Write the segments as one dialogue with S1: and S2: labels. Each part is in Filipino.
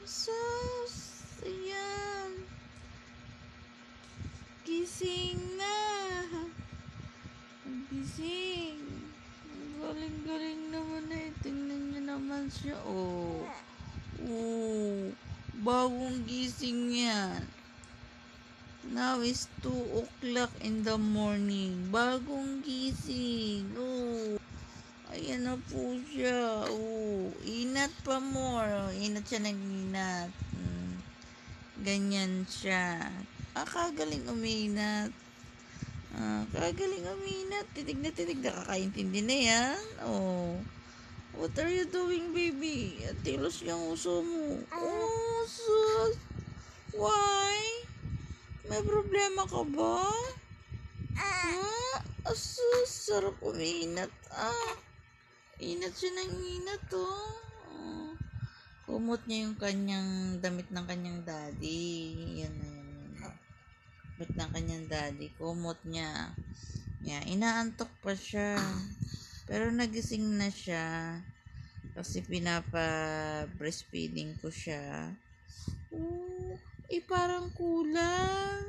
S1: Sus, ayan. Gising na. Gising. Ang galing-galing naman eh. Tingnan niyo naman siya. Oh. Oh. Bagong gising yan. Now is 2 o'clock in the morning. Bagong gising. Oh. Ayan na po siya. Oh. Inat pa more. Oh. Inat siya nag-inat. Ganyan siya. Kagaling uminat. Kagaling uminat. Titig na titig. Nakakaintindi na yan. Oh. What are you doing, baby? Tilos yung uso mo. Oh, sus. Why? May problema ka ba? Sus. Sarap uminat. Inat siya ng inat, oh. Kumot niya yung kanyang damit ng kanyang daddy. Yan na yan. Damit ng kanyang daddy. Kumot niya. Yan. Inaantok pa siya. Pero nagising na siya. Kasi pinapa-breastfeeding ko siya. Parang kulang.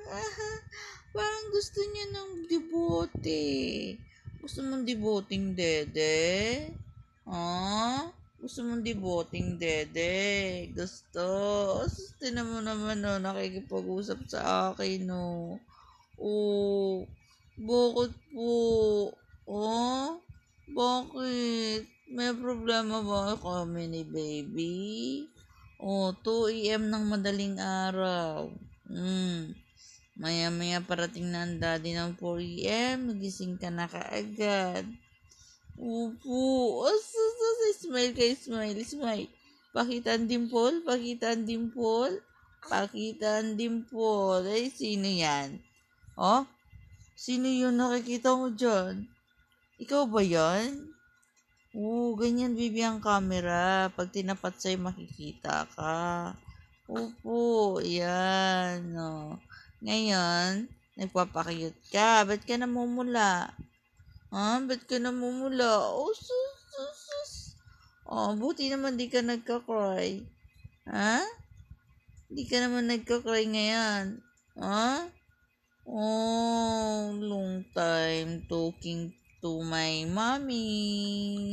S1: Parang gusto niya ng dibote. Gusto mong diboting dede? Gusto mong diboting dede? Gusto? Tinan mo naman, nakikipag-usap sa akin, bakit po? Bakit? May problema ba kami ni baby? 2 AM ng madaling araw. Maya-maya parating na ang daddy ng 4 AM. Nagising ka na kaagad. Opo. Smile kayo, smile. Pakita ang dimple. Ay, sino yan? Sino yun nakikita mo dyan? Ikaw ba yan? Ganyan baby ang camera. Pag tinapat sa'yo, makikita ka. Opo, yan. Ngayon, nagpapakiyot ka. Ba't ka namumula? Ba't ka namumula? Sus. Buti naman di ka nagka-cry. Di ka naman nagka-cry ngayon. Long time talking to my mommy.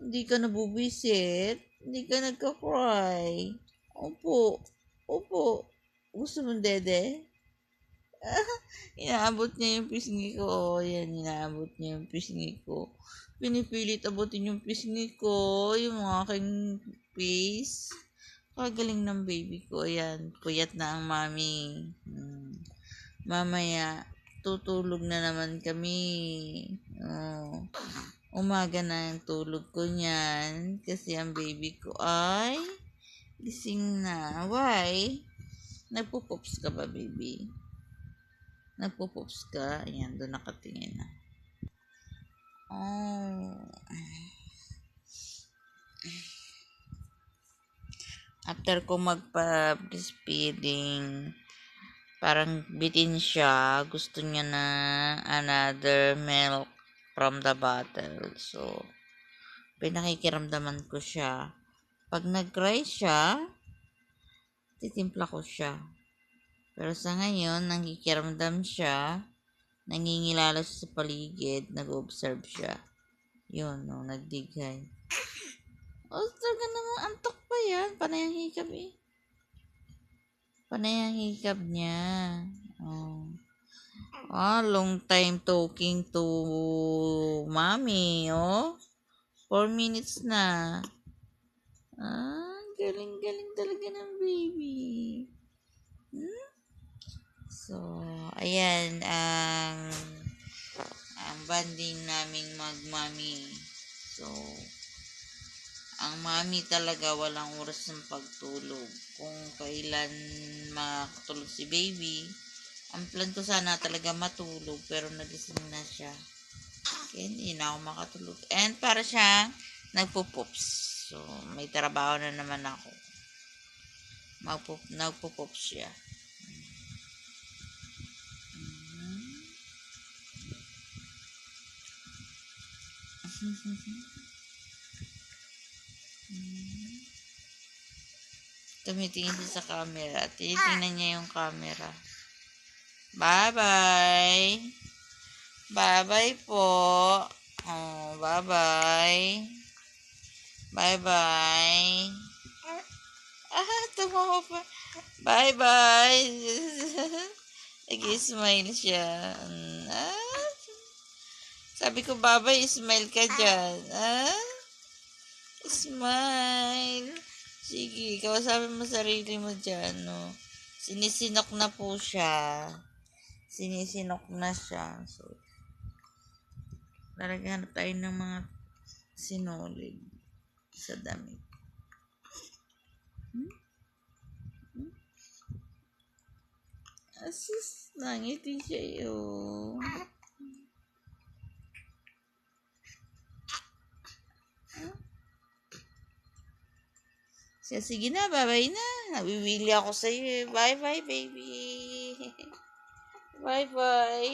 S1: Hindi ka nabubisit. Hindi ka nagka-cry. Opo. Gusto mong dede? Inaabot niya yung pisngi ko. Yan, inaabot niya yung pisngi ko. Pinipilit abutin yung pisngi ko. Yung aking face. Kagaling ng baby ko. Ayan, puyat na ang mami. Mamaya, tutulog na naman kami. Umaga na yung tulog ko niyan. Kasi ang baby ko ay gising na. Why? Nagpo-pops ka ba, baby? Nagpo-pops ka? Ayan, doon nakatingin na. After ko magpa-breastfeeding, parang bitin siya. Gusto niya na another milk from the bottle. So, pinakikiramdaman ko siya. Pag nag-cry siya, titimpla ko siya. Pero sa ngayon, nangkikiramdam siya, nangingilala siya sa paligid, nag-observe siya. Yun, nagdigay. Talaga naman, antok pa yan. Panay ang hikab eh. Panay ang hikab niya. Long time talking to mommy, 4 minutes na. Galing talaga ng baby. So, ayan ang banding naming mag-mommy. So, ang mami talaga walang oras ng pagtulog. Kung kailan makatulog si baby, ang plan ko sana talaga matulog, pero nagising na siya. Kaya hindi na ako makatulog. And para siyang nagpo-pops. So, may trabaho na naman ako. Nagpo-pops siya. Tumitingin siya sa camera. Tinitingnan niya yung camera. Bye-bye. Bye-bye po. Oh, bye-bye. Bye-bye. Tumawa pa. Bye-bye. Nag-smile siya. Sabi ko, bye-bye, smile ka dyan. Smile. Sige, kausapin mo sarili mo dyan, no? Sinisinok na po siya. Sinisinok na siya. So, lalagyan tayo ng mga sinulid sa damit. Asus, nangiti siya yun. Sige na, bye-bye na. Nabiwili ako sa'yo eh. Bye-bye, baby. Bye-bye.